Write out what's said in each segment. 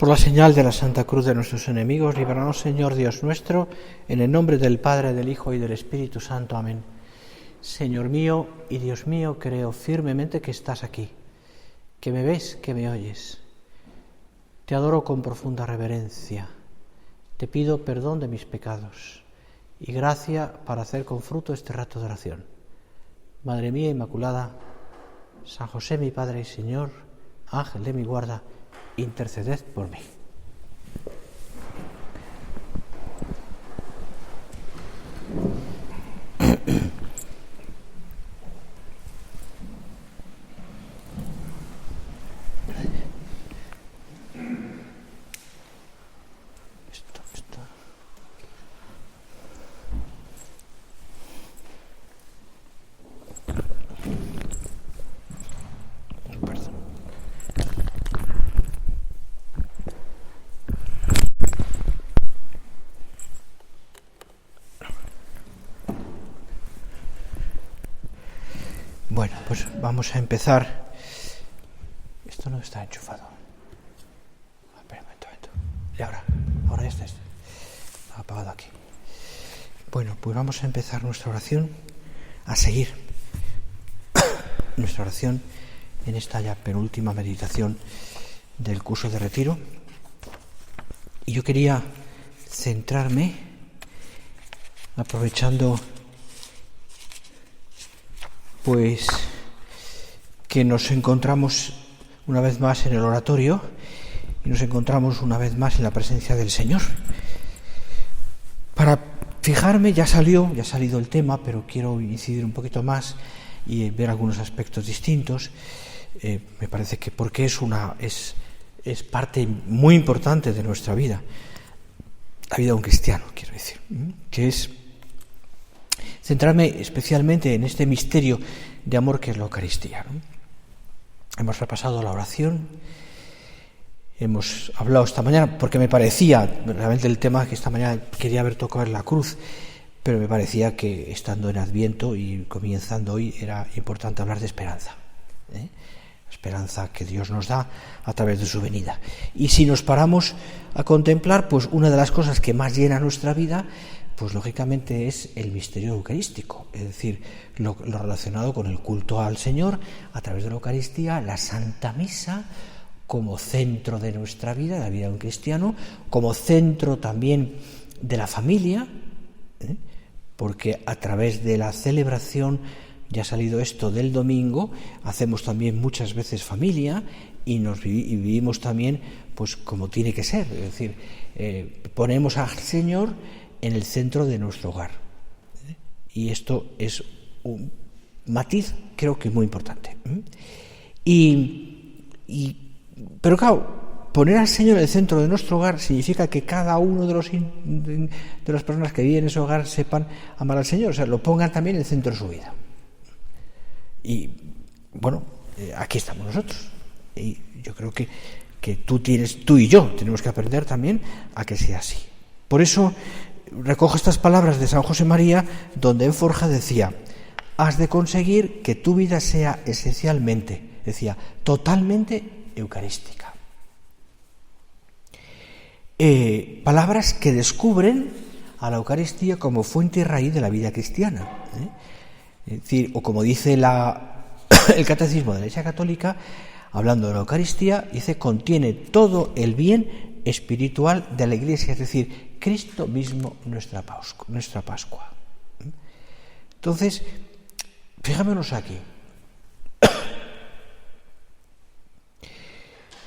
Por la señal de la Santa Cruz de nuestros enemigos, líbranos, Señor Dios nuestro, en el nombre del Padre, del Hijo y del Espíritu Santo. Amén. Señor mío y Dios mío, creo firmemente que estás aquí, que me ves, que me oyes. Te adoro con profunda reverencia. Te pido perdón de mis pecados y gracia para hacer con fruto este rato de oración. Madre mía Inmaculada, San José mi Padre y Señor, Ángel de mi guarda, interceded por mí. Bueno, pues vamos a empezar. Esto no está enchufado. Espera un momento. Y ahora ya está. Está apagado aquí. Bueno, pues vamos a empezar nuestra oración, a seguir nuestra oración en esta ya penúltima meditación del curso de retiro. Y yo quería centrarme, aprovechando pues que nos encontramos una vez más en el oratorio y nos encontramos una vez más en la presencia del Señor. Para fijarme, ya ha salido el tema, pero quiero incidir un poquito más y ver algunos aspectos distintos. Me parece que porque es parte muy importante de nuestra vida, la vida de un cristiano, quiero decir, que es centrarme especialmente en este misterio de amor que es la Eucaristía, ¿no? Hemos repasado la oración, hemos hablado esta mañana, porque me parecía, realmente el tema que esta mañana quería haber tocado en la cruz, pero me parecía que estando en Adviento y comenzando hoy era importante hablar de esperanza, esperanza que Dios nos da a través de su venida. Y si nos paramos a contemplar, pues una de las cosas que más llena nuestra vida, pues lógicamente es el misterio eucarístico, es decir, lo relacionado con el culto al Señor a través de la Eucaristía, la Santa Misa como centro de nuestra vida, de la vida de un cristiano, como centro también de la familia, porque a través de la celebración, ya ha salido esto del domingo, hacemos también muchas veces familia y vivimos también pues como tiene que ser, es decir, ponemos al Señor en el centro de nuestro hogar. Y esto es un matiz, creo que muy importante. Pero claro, poner al Señor en el centro de nuestro hogar significa que cada uno de las personas que viven en ese hogar sepan amar al Señor, o sea, lo pongan también en el centro de su vida. Y bueno, aquí estamos nosotros. Y yo creo que tú y yo tenemos que aprender también a que sea así. Por eso recojo estas palabras de San José María, donde en Forja decía: has de conseguir que tu vida sea esencialmente, decía, totalmente eucarística. Palabras que descubren a la Eucaristía como fuente y raíz de la vida cristiana. Es decir, o como dice el Catecismo de la Iglesia Católica, hablando de la Eucaristía, dice, contiene todo el bien espiritual de la Iglesia, es decir, Cristo mismo nuestra Pascua. Entonces, fijémonos aquí.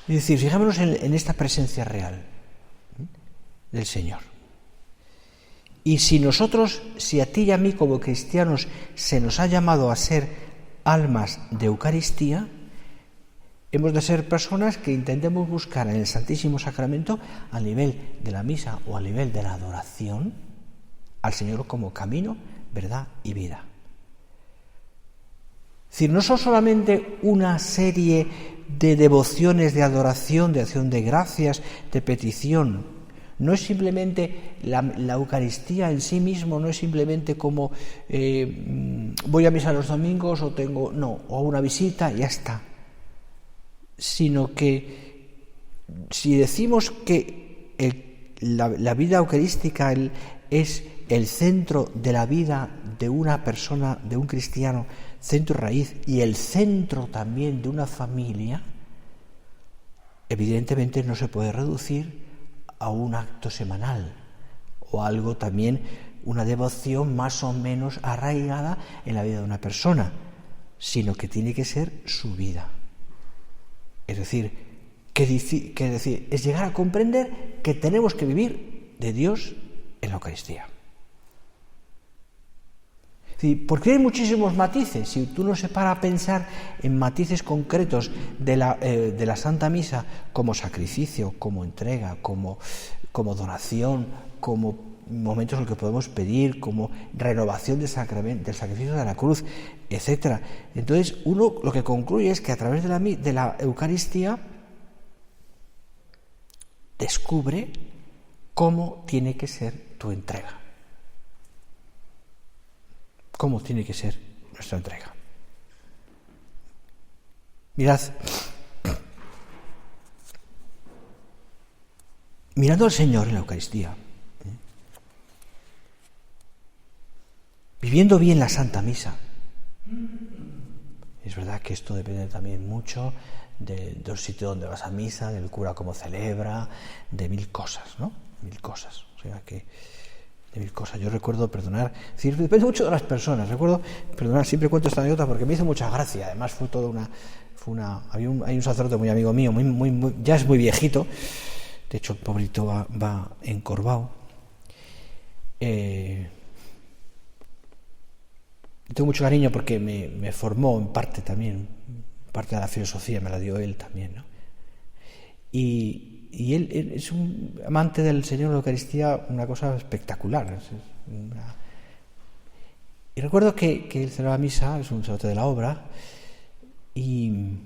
Es decir, fijémonos en esta presencia real del Señor. Y si a ti y a mí como cristianos se nos ha llamado a ser almas de Eucaristía, hemos de ser personas que intentemos buscar en el Santísimo Sacramento, a nivel de la misa o a nivel de la adoración, al Señor como camino, verdad y vida. Es decir, no son solamente una serie de devociones, de adoración, de acción de gracias, de petición. No es simplemente la Eucaristía en sí mismo, no es simplemente como voy a misa los domingos o una visita y ya está. Sino que si decimos que la vida eucarística es el centro de la vida de una persona, de un cristiano, centro raíz, y el centro también de una familia, evidentemente no se puede reducir a un acto semanal o algo también, una devoción más o menos arraigada en la vida de una persona, sino que tiene que ser su vida. Es decir, es llegar a comprender que tenemos que vivir de Dios en la Eucaristía. Porque hay muchísimos matices. Si tú no se para a pensar en matices concretos de la Santa Misa como sacrificio, como entrega, como donación, como momentos en los que podemos pedir, como renovación del sacrificio de la cruz, etc. Entonces uno lo que concluye es que a través de la Eucaristía descubre cómo tiene que ser tu entrega. ¿Cómo tiene que ser nuestra entrega? Mirad, mirando al Señor en la Eucaristía, viviendo bien la Santa Misa. Es verdad que esto depende también mucho del sitio donde vas a misa, del cura cómo celebra, de mil cosas, ¿no? Mil cosas. O sea que de mil cosas. Yo recuerdo perdonar, es decir, depende mucho de las personas. Recuerdo perdonar, siempre cuento esta anécdota porque me hizo mucha gracia. Además fue toda hay un sacerdote muy amigo mío, muy, ya es muy viejito. De hecho, el pobrito va encorvado. Tengo mucho cariño porque me formó en parte también, parte de la filosofía me la dio él también, ¿no? Y él es un amante del Señor de la Eucaristía, una cosa espectacular. Y recuerdo que él celebraba misa, es un sacerdote de la obra, y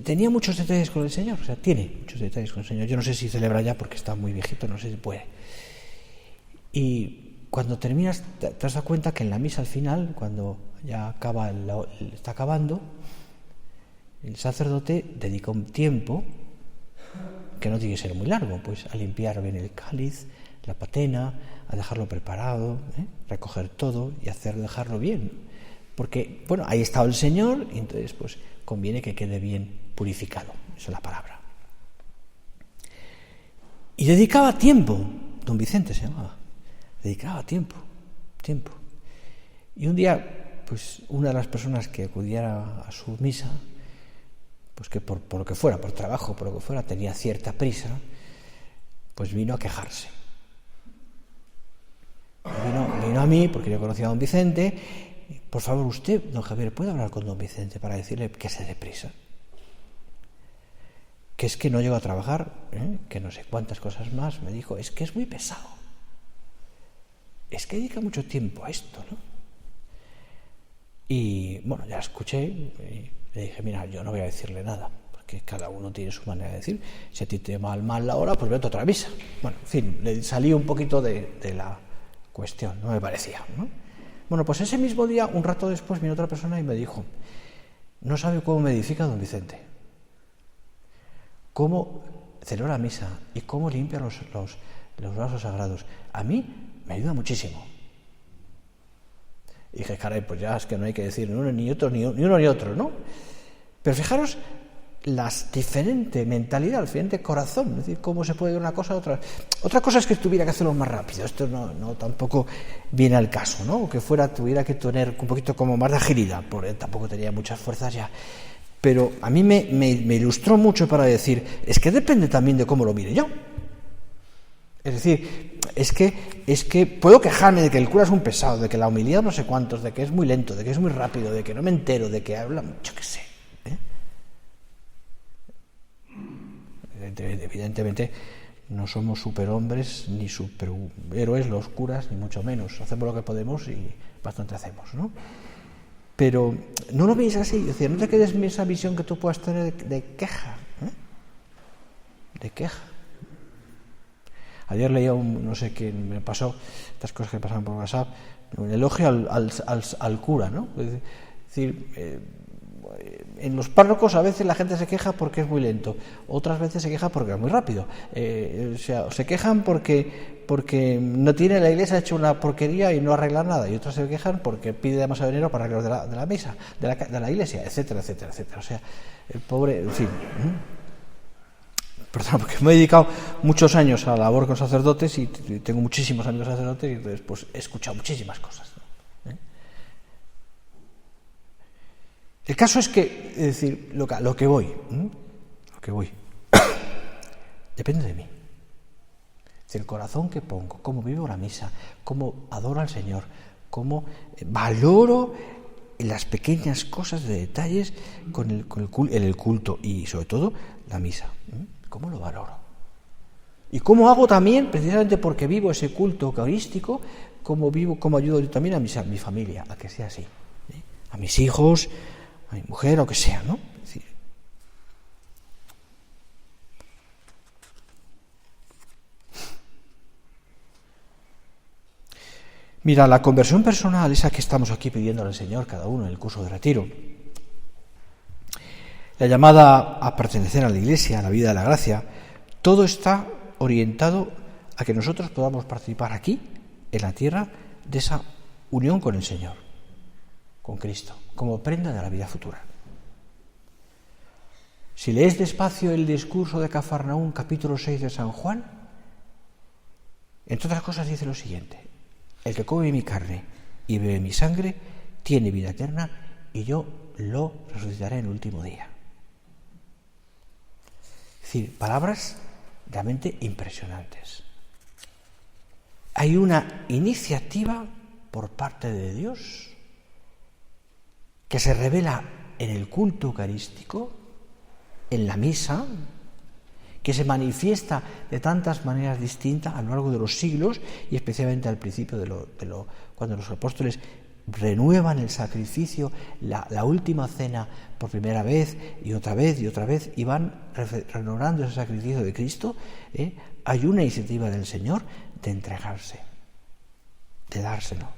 tenía muchos detalles con el Señor, o sea, tiene muchos detalles con el Señor. Yo no sé si celebra ya porque está muy viejito, no sé si puede. Y cuando terminas, te has dado cuenta que en la misa al final, cuando ya está acabando, el sacerdote dedica un tiempo, que no tiene que ser muy largo, pues a limpiar bien el cáliz, la patena, a dejarlo preparado, recoger todo y dejarlo bien. Porque, bueno, ahí está el Señor, y entonces pues conviene que quede bien purificado, esa es la palabra. Y dedicaba tiempo, don Vicente se llamaba, dedicaba tiempo. Y un día, pues una de las personas que acudiera a su misa, pues que por lo que fuera, por trabajo, por lo que fuera, tenía cierta prisa, pues vino a quejarse. Vino a mí, porque yo conocía a don Vicente. Por favor, usted, don Javier, ¿puede hablar con don Vicente para decirle que se dé prisa? Que es que no llego a trabajar, que no sé cuántas cosas más. Me dijo, es que es muy pesado. Es que dedica mucho tiempo a esto, ¿no? Y bueno, ya escuché y le dije, mira, yo no voy a decirle nada, porque cada uno tiene su manera de decir. Si a ti te va mal la hora, pues vete a otra misa. Bueno, en fin, le salí un poquito de la cuestión, no me parecía, ¿no? Bueno, pues ese mismo día, un rato después, vino otra persona y me dijo, no sabe cómo me edifica don Vicente, cómo celebra la misa y cómo limpia los vasos sagrados. A mí me ayuda muchísimo. Y dije, caray, pues ya es que no hay que decir ni uno ni otro, ¿no? Pero fijaros la diferente mentalidad, el diferente corazón, es decir, cómo se puede de una cosa a otra. Otra cosa es que tuviera que hacerlo más rápido, esto no tampoco viene al caso, ¿no? O que tuviera que tener un poquito como más de agilidad, porque tampoco tenía muchas fuerzas ya. Pero a mí me ilustró mucho para decir, es que depende también de cómo lo mire yo. Es decir, es que puedo quejarme de que el cura es un pesado, de que la homilía no sé cuántos, de que es muy lento, de que es muy rápido, de que no me entero, de que habla mucho, qué sé. Evidentemente no somos superhombres ni superhéroes los curas, ni mucho menos. Hacemos lo que podemos y bastante hacemos, ¿no? Pero no lo veis así, es decir, no te quedes en esa visión que tú puedas tener de queja, de queja. Ayer leía no sé qué me pasó, estas cosas que me pasaban por WhatsApp, un elogio al cura, ¿no? Es decir, En los párrocos a veces la gente se queja porque es muy lento, otras veces se queja porque es muy rápido. O sea, se quejan porque no tiene la iglesia hecho una porquería y no arregla nada, y otras se quejan porque pide demasiado dinero para arreglar de la mesa, de la iglesia, etcétera, etcétera, etcétera. O sea, el pobre, en fin. Perdón, porque me he dedicado muchos años a la labor con sacerdotes y tengo muchísimos amigos sacerdotes y entonces pues he escuchado muchísimas cosas. El caso es que, es decir, lo que voy, depende de mí. Es decir, el corazón que pongo, cómo vivo la misa, cómo adoro al Señor, cómo valoro las pequeñas cosas de detalles en el culto y sobre todo la misa. ¿Cómo lo valoro? Y cómo hago también, precisamente porque vivo ese culto eucarístico, cómo ayudo yo también a mi familia, a que sea así. A mis hijos, a mi mujer, o que sea, ¿no? Es decir, mira, la conversión personal, esa que estamos aquí pidiendo al Señor, cada uno en el curso de retiro, la llamada a pertenecer a la Iglesia, a la vida de la gracia, todo está orientado a que nosotros podamos participar aquí, en la tierra, de esa unión con el Señor, con Cristo, como prenda de la vida futura. Si lees despacio el discurso de Cafarnaún, capítulo 6 de San Juan, entre otras cosas dice lo siguiente: el que come mi carne y bebe mi sangre tiene vida eterna y yo lo resucitaré en el último día. Es decir, palabras realmente impresionantes. Hay una iniciativa por parte de Dios que se revela en el culto eucarístico, en la misa, que se manifiesta de tantas maneras distintas a lo largo de los siglos y especialmente al principio cuando los apóstoles renuevan el sacrificio, la última cena por primera vez y otra vez y van renovando ese sacrificio de Cristo. Hay una iniciativa del Señor de entregarse, de dársenos.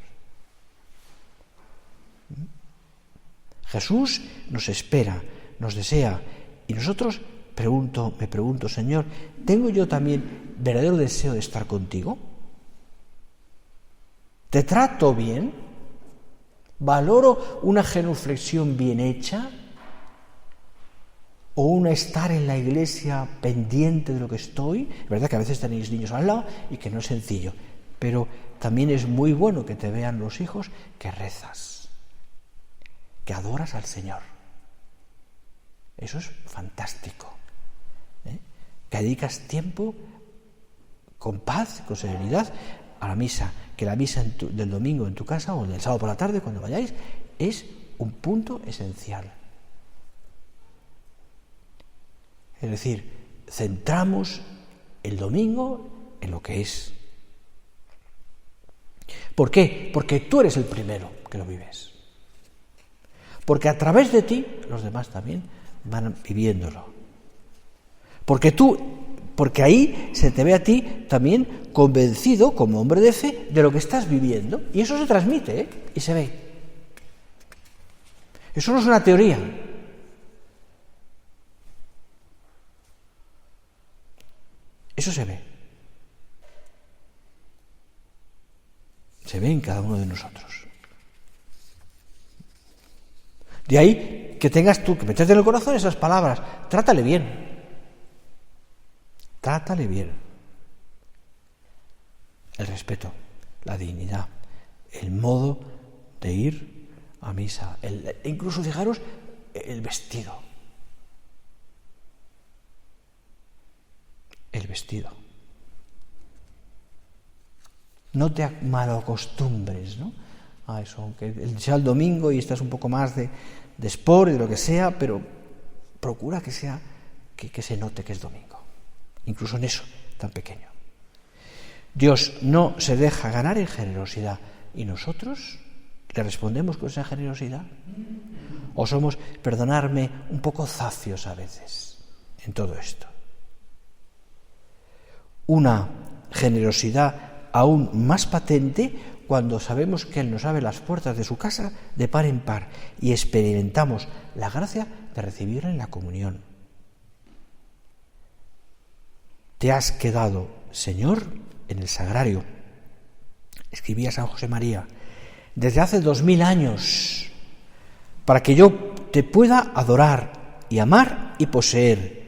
Jesús nos espera, nos desea, y nosotros me pregunto, Señor, ¿tengo yo también verdadero deseo de estar contigo? ¿Te trato bien? ¿Valoro una genuflexión bien hecha? ¿O un estar en la iglesia pendiente de lo que estoy? Es verdad que a veces tenéis niños al lado y que no es sencillo, pero también es muy bueno que te vean los hijos que rezas, que adoras al Señor. Eso es fantástico. Que dedicas tiempo con paz, con serenidad a la misa, que la misa del domingo en tu casa o del sábado por la tarde cuando vayáis es un punto esencial. Es decir, centramos el domingo en lo que es. ¿Por qué? Porque tú eres el primero que lo vives. Porque a través de ti los demás también van viviéndolo. Porque ahí se te ve a ti también convencido, como hombre de fe, de lo que estás viviendo. Y eso se transmite, y se ve. Eso no es una teoría. Eso se ve. Se ve en cada uno de nosotros. De ahí que tengas tú que meterte en el corazón esas palabras. Trátale bien. Trátale bien. El respeto, la dignidad, el modo de ir a misa. Incluso, fijaros, el vestido. El vestido. No te malacostumbres, ¿no?, a eso, aunque sea el domingo y estás un poco más de sport y de lo que sea, pero procura que sea que se note que es domingo, incluso en eso tan pequeño. Dios no se deja ganar en generosidad, y nosotros le respondemos con esa generosidad, o somos, perdonadme, un poco zafios a veces en todo esto. Una generosidad aún más patente cuando sabemos que Él nos abre las puertas de su casa de par en par y experimentamos la gracia de recibirle en la comunión. Te has quedado, Señor, en el sagrario, escribía San José María, desde hace 2000 años, para que yo te pueda adorar y amar y poseer,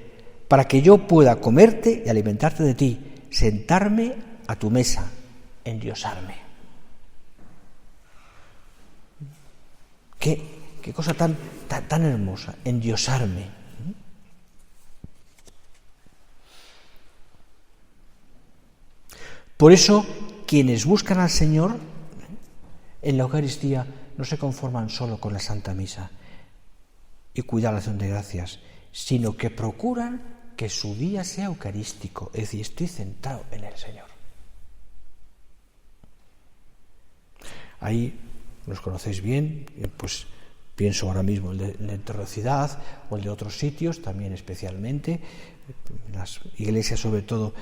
para que yo pueda comerte y alimentarte de ti, sentarme a tu mesa, endiosarme. Qué cosa tan hermosa, endiosarme. Por eso, quienes buscan al Señor en la Eucaristía no se conforman solo con la Santa Misa y cuidar la acción de gracias, sino que procuran que su día sea eucarístico, es decir, estoy centrado en el Señor. Ahí los conocéis bien, pues pienso ahora mismo el de la Ciudad o el de otros sitios también especialmente, las iglesias sobre todo,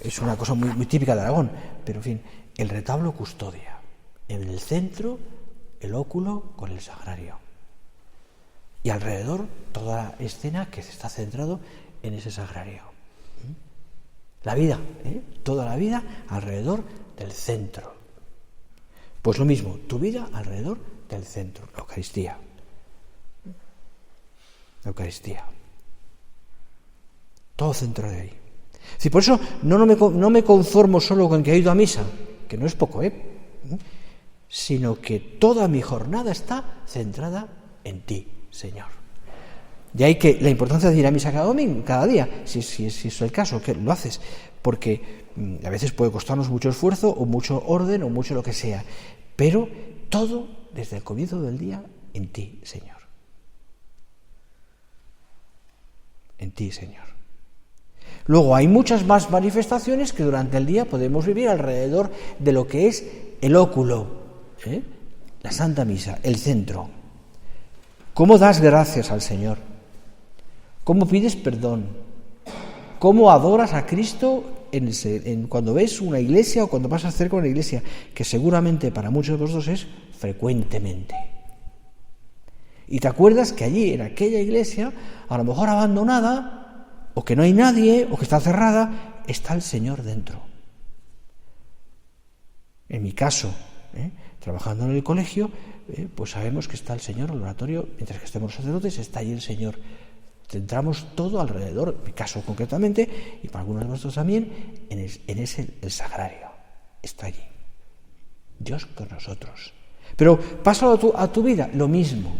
es una cosa muy típica de Aragón, pero en fin, el retablo custodia, en el centro el óculo con el sagrario y alrededor toda la escena que se está centrado en ese sagrario. La vida, toda la vida alrededor del centro. Pues lo mismo, tu vida alrededor del centro, la Eucaristía. La Eucaristía. Todo centrado de ahí. Sí, por eso no me conformo solo con que he ido a misa, que no es poco, sino que toda mi jornada está centrada en ti, Señor. De ahí que la importancia de ir a misa cada día, si es el caso, que lo haces, porque a veces puede costarnos mucho esfuerzo o mucho orden o mucho lo que sea, pero todo desde el comienzo del día en ti, Señor. En ti, Señor. Luego hay muchas más manifestaciones que durante el día podemos vivir alrededor de lo que es el óculo, la Santa Misa, el centro. ¿Cómo das gracias al Señor? ¿Cómo pides perdón? ¿Cómo adoras a Cristo cuando ves una iglesia o cuando pasas cerca de una iglesia? Que seguramente para muchos de vosotros es frecuentemente. Y te acuerdas que allí, en aquella iglesia, a lo mejor abandonada, o que no hay nadie, o que está cerrada, está el Señor dentro. En mi caso, trabajando en el colegio, pues sabemos que está el Señor en el oratorio, mientras que estemos los sacerdotes, está allí el Señor. Centramos todo alrededor, en mi caso concretamente, y para algunos de vosotros también, en ese el sagrario. Está allí. Dios con nosotros. Pero pásalo a tu vida, lo mismo.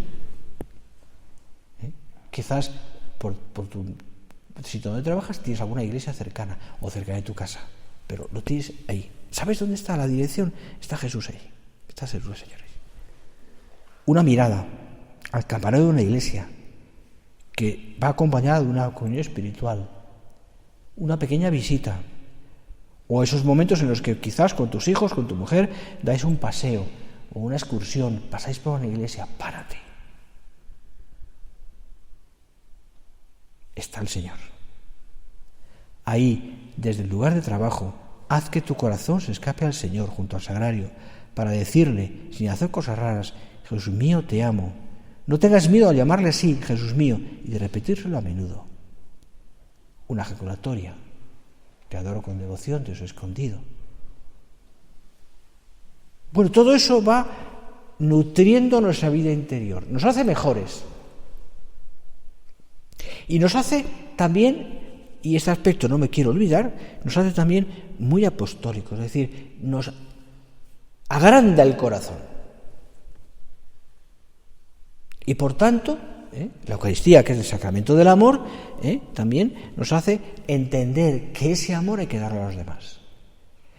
Quizás por tu sitio donde trabajas tienes alguna iglesia cercana o cerca de tu casa, pero lo tienes ahí. ¿Sabes dónde está la dirección? Está Jesús ahí. Está Jesús, Señor. Una mirada al campanario de una iglesia que va acompañada de una comunión espiritual, una pequeña visita, o esos momentos en los que quizás con tus hijos, con tu mujer, dais un paseo o una excursión, pasáis por una iglesia, párate. Está el Señor. Ahí, desde el lugar de trabajo, haz que tu corazón se escape al Señor junto al sagrario para decirle, sin hacer cosas raras, Jesús mío, te amo. No tengas miedo al llamarle así, Jesús mío, y de repetírselo a menudo. Una ejaculatoria. Te adoro con devoción, te soy escondido. Bueno, todo eso va nutriendo nuestra vida interior. Nos hace mejores. Y nos hace también, y este aspecto no me quiero olvidar, nos hace también muy apostólicos, es decir, nos agranda el corazón. Y por tanto, la Eucaristía, que es el sacramento del amor, también nos hace entender que ese amor hay que darlo a los demás.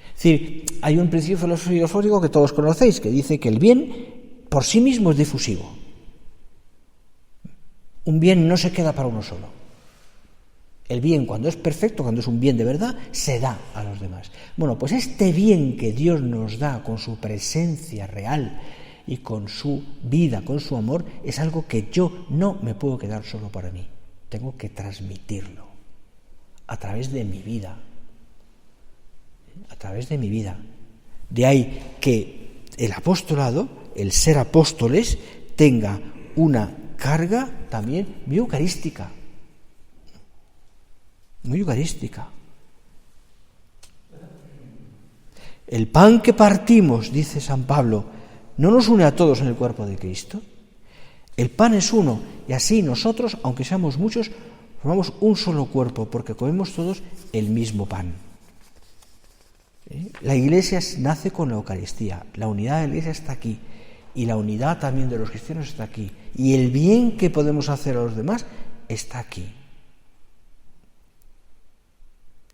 Es decir, hay un principio filosófico que todos conocéis, que dice que el bien por sí mismo es difusivo. Un bien no se queda para uno solo. El bien, cuando es perfecto, cuando es un bien de verdad, se da a los demás. Bueno, pues este bien que Dios nos da con su presencia real y con su vida, con su amor, es algo que yo no me puedo quedar solo para mí. Tengo que transmitirlo a través de mi vida. a través de mi vida. De ahí que el apostolado, el ser apóstoles, tenga una carga también muy eucarística. Muy eucarística. El pan que partimos, dice San Pablo, ¿no nos une a todos en el cuerpo de Cristo? El pan es uno, y así nosotros, aunque seamos muchos, formamos un solo cuerpo, porque comemos todos el mismo pan. La Iglesia nace con la Eucaristía, la unidad de la Iglesia está aquí, y la unidad también de los cristianos está aquí, y el bien que podemos hacer a los demás está aquí.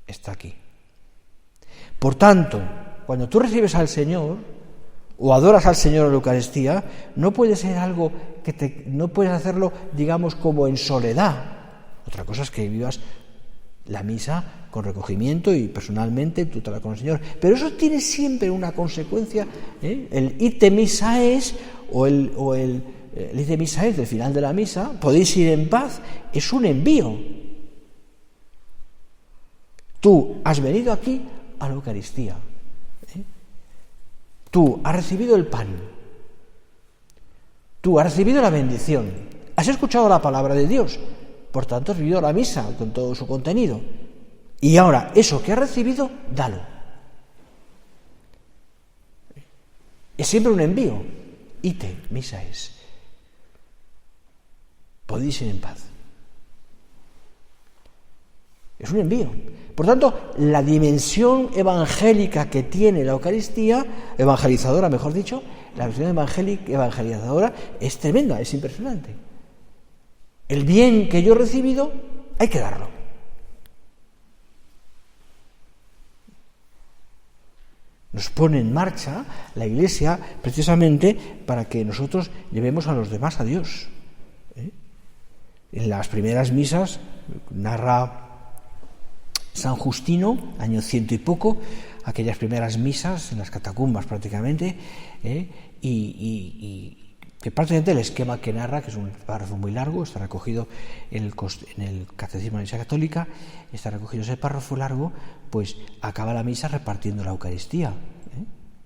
Está aquí. Por tanto, cuando tú recibes al Señor o adoras al Señor en la Eucaristía, no puede ser algo que no puedes hacerlo, digamos, como en soledad. Otra cosa es que vivas la misa con recogimiento y personalmente tú te la con el Señor. Pero eso tiene siempre una consecuencia. El ite misa es, o el ite misa es del final de la misa, podéis ir en paz, es un envío. Tú has venido aquí a la Eucaristía. Tú has recibido el pan. Tú has recibido la bendición. Has escuchado la palabra de Dios. Por tanto, has vivido la misa con todo su contenido. Y ahora, eso que has recibido, dalo. Es siempre un envío. Ite, misa es. Podéis ir en paz. Es un envío. Por tanto, la dimensión evangélica que tiene la Eucaristía, evangelizadora, mejor dicho, la dimensión evangelizadora es tremenda, es impresionante. El bien que yo he recibido, hay que darlo. Nos pone en marcha la Iglesia precisamente para que nosotros llevemos a los demás a Dios. En las primeras misas narra San Justino, año 100 y poco, aquellas primeras misas en las catacumbas prácticamente, y que prácticamente el esquema que narra, que es un párrafo muy largo, está recogido en el Catecismo de la Iglesia Católica, está recogido ese párrafo largo, pues acaba la misa repartiendo la Eucaristía.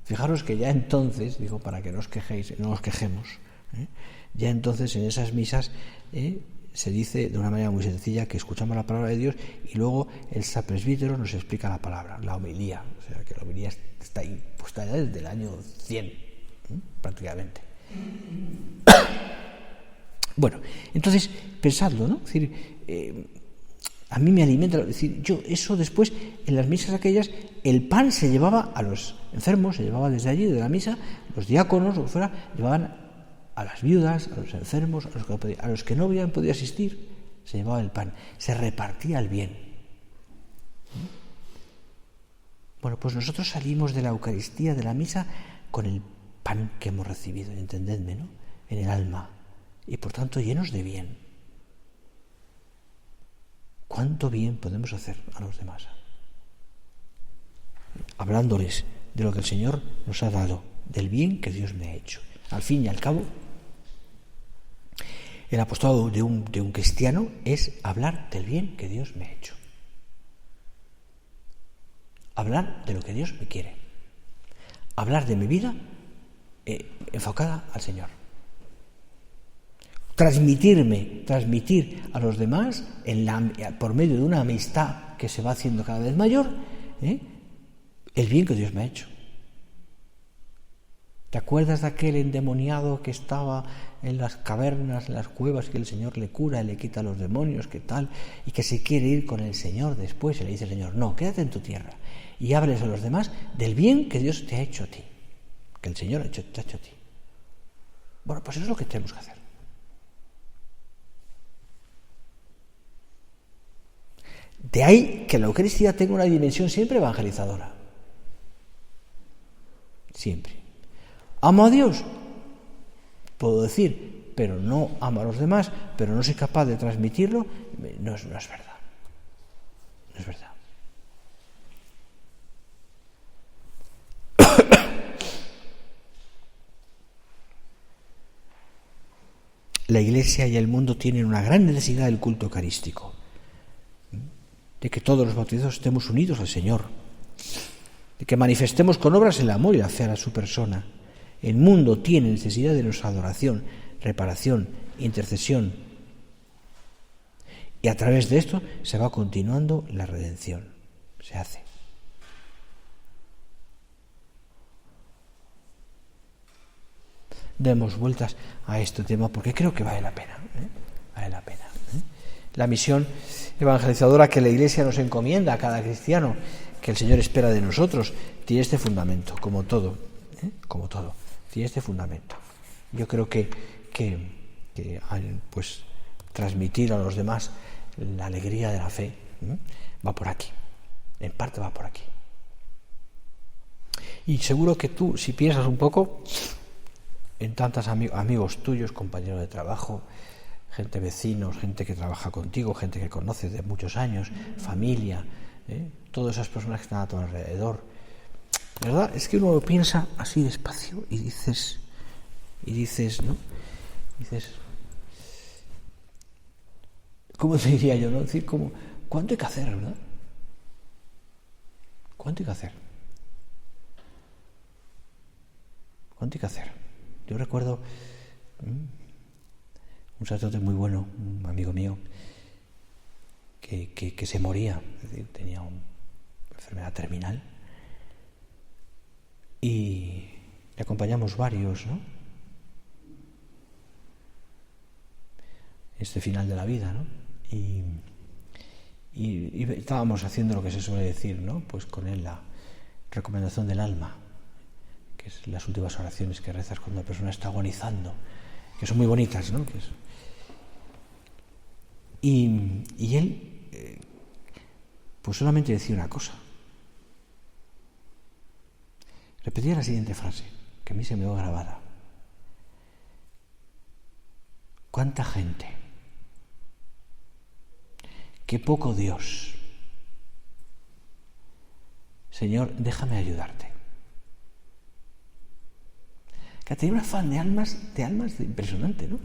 Fijaros que ya entonces, digo, para que no os quejemos, ya entonces en esas misas se dice de una manera muy sencilla que escuchamos la palabra de Dios y luego el sapresbítero nos explica la palabra, la homilía. O sea, que la homilía está ahí, puesta ya desde el año 100, prácticamente. Bueno, entonces, pensadlo, ¿no? Es decir, a mí me alimenta, es decir, yo eso después, en las misas aquellas, el pan se llevaba a los enfermos, se llevaba desde allí, de la misa, los diáconos, o fuera, llevaban a las viudas, a los enfermos, a los que no habían podido asistir, se llevaba el pan, se repartía el bien. Bueno, pues nosotros salimos de la Eucaristía, de la misa, con el pan que hemos recibido, entendedme, ¿no? En el alma, y por tanto llenos de bien. ¿Cuánto bien podemos hacer a los demás? Hablándoles de lo que el Señor nos ha dado, del bien que Dios me ha hecho. Al fin y al cabo, el apostolado de un cristiano es hablar del bien que Dios me ha hecho. Hablar de lo que Dios me quiere. Hablar de mi vida enfocada al Señor. Transmitir a los demás por medio de una amistad que se va haciendo cada vez mayor, el bien que Dios me ha hecho. ¿Te acuerdas de aquel endemoniado que estaba en las cavernas, en las cuevas, que el Señor le cura y le quita los demonios, que tal, y que se quiere ir con el Señor después? Y le dice el Señor, no, quédate en tu tierra y hables a los demás del bien que Dios te ha hecho a ti, que el Señor te ha hecho a ti. Bueno, pues eso es lo que tenemos que hacer. De ahí que la Eucaristía tenga una dimensión siempre evangelizadora. Siempre. ¿Amo a Dios? Puedo decir, pero no amo a los demás, pero no soy capaz de transmitirlo. No es verdad. No es verdad. La Iglesia y el mundo tienen una gran necesidad del culto eucarístico, de que todos los bautizados estemos unidos al Señor. de que manifestemos con obras el amor y la fe a su persona. El mundo tiene necesidad de nuestra adoración, reparación, intercesión. Y a través de esto se va continuando la redención. Se hace. Demos vueltas a este tema porque creo que vale la pena. Vale la pena. La misión evangelizadora que la Iglesia nos encomienda a cada cristiano, que el Señor espera de nosotros, tiene este fundamento, como todo, tiene este fundamento. Yo creo que pues transmitir a los demás la alegría de la fe va por aquí, en parte va por aquí. Y seguro que tú, si piensas un poco en tantos amigos tuyos, compañeros de trabajo, gente vecinos, gente que trabaja contigo, gente que conoces de muchos años, familia, todas esas personas que están a tu alrededor, ¿verdad? Es que uno lo piensa así despacio y dices, ¿no? Dices, ¿cómo te diría yo, no? Es decir, ¿cuánto hay que hacer, verdad? ¿Cuánto hay que hacer? ¿Cuánto hay que hacer? Yo recuerdo un sacerdote muy bueno, un amigo mío, que se moría, es decir, tenía una enfermedad terminal, y le acompañamos varios, ¿no? Este final de la vida, ¿no? Y estábamos haciendo lo que se suele decir, ¿no? Pues con él la recomendación del alma, que es las últimas oraciones que rezas cuando la persona está agonizando, que son muy bonitas, ¿no? Y él, pues solamente decía una cosa. Repetía la siguiente frase, que a mí se me quedó grabada. ¿Cuánta gente? ¡Qué poco Dios! Señor, déjame ayudarte. Que tenía un afán de almas impresionante, ¿no?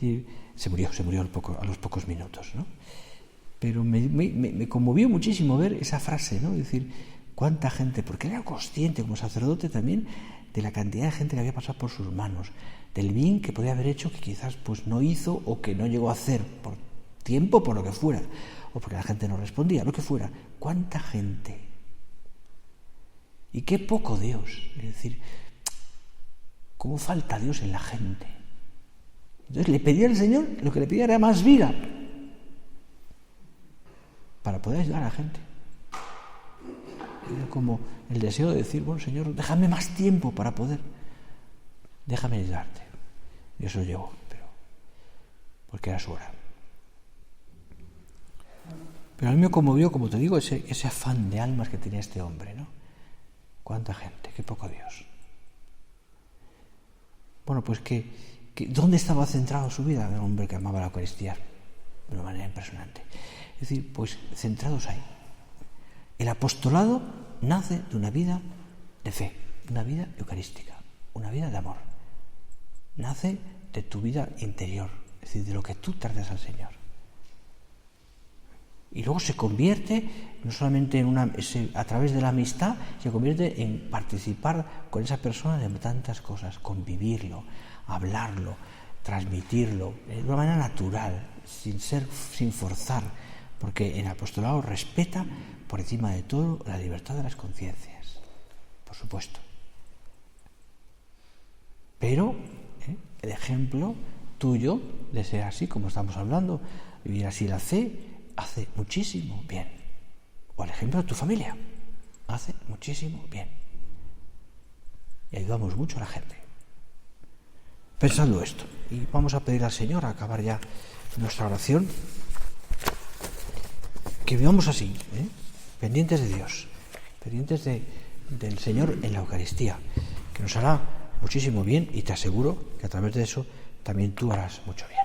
Y se murió a los pocos minutos, ¿no? Pero me conmovió muchísimo ver esa frase, ¿no? Es decir, cuánta gente, porque era consciente como sacerdote también de la cantidad de gente que había pasado por sus manos, del bien que podía haber hecho que quizás pues no hizo o que no llegó a hacer por tiempo, por lo que fuera, o porque la gente no respondía, lo que fuera. Cuánta gente. Y qué poco Dios. Es decir, cómo falta Dios en la gente. Entonces le pedía al Señor, lo que le pedía era más vida para poder ayudar a la gente. Era como el deseo de decir, bueno, Señor, déjame más tiempo para poder, déjame ayudarte. Y eso llegó, pero porque era su hora. Pero a mí me conmovió, como te digo, ese afán de almas que tenía este hombre, ¿no? Cuánta gente, qué poco Dios. Bueno, pues ¿dónde estaba centrado su vida? Era un hombre que amaba la Eucaristía de una manera impresionante. Es decir, pues centrados ahí. El apostolado nace de una vida de fe, una vida eucarística, una vida de amor. Nace de tu vida interior, es decir, de lo que tú traes al Señor. Y luego se convierte, no solamente a través de la amistad, se convierte en participar con esa persona de tantas cosas, convivirlo, hablarlo, transmitirlo, de una manera natural, sin forzar, porque el apostolado respeta por encima de todo la libertad de las conciencias, por supuesto. Pero el ejemplo tuyo de ser así, como estamos hablando, vivir así la fe, hace muchísimo bien. O el ejemplo de tu familia, hace muchísimo bien. Y ayudamos mucho a la gente. Pensando esto, y vamos a pedir al Señor, a acabar ya nuestra oración, que vivamos así, pendientes de Dios, pendientes del Señor en la Eucaristía, que nos hará muchísimo bien, y te aseguro que a través de eso también tú harás mucho bien.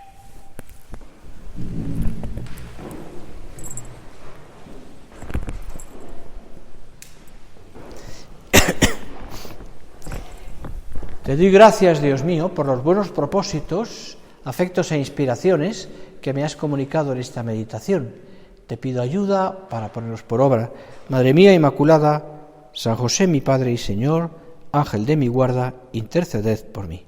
Te doy gracias, Dios mío, por los buenos propósitos, afectos e inspiraciones que me has comunicado en esta meditación. Te pido ayuda para ponerlos por obra. Madre mía Inmaculada, San José mi Padre y Señor, Ángel de mi guarda, interceded por mí.